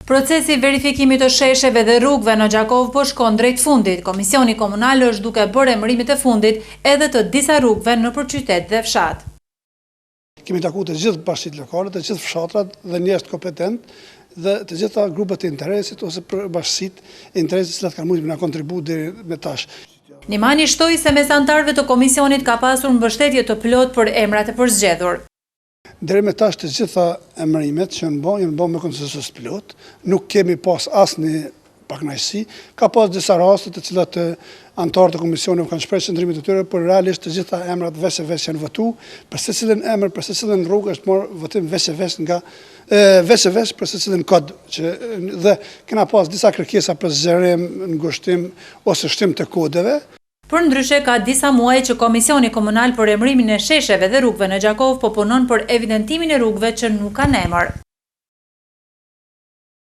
Procesi verifikimit të shesheve dhe rrugëve në Gjakov po shkon drejt fundit. Komisioni komunal është duke bërë emërimet e fundit edhe të disa rrugëve nëpër qytet dhe fshat. Kemi takuar të gjithë bashkitë lokale, të gjithë fshatrat dhe njerëz kompetent dhe të gjitha grupet e interesit ose bashkësitë e interesit që kanë mundësi na kontribuojnë deri me tash. Nimani shtoi se mes anëtarëve të komisionit ka pasur mbështetje të plot për emrat e përzgjedhur. Deri me tash të gjitha emërimet që janë bën me konsensus plot, nuk kemi pas asnjë pakënaqësi. Ka pas disa raste të cilat anëtarët e komisionit kanë shprehur qëndrimet e tyre, por realisht të gjitha emrat veç janë votuar, për secilin emër, për secilin rrugë është marrë votim veç për secilin kod dhe kena pas disa kërkesa për zgjerim, ngushtim ose shtim të kodeve. Për ndryshe ka disa muaj që Komisioni Komunal për emërimin e shesheve dhe rrugëve në Gjakov po punon për evidentimin e rrugëve që nuk kanë emër.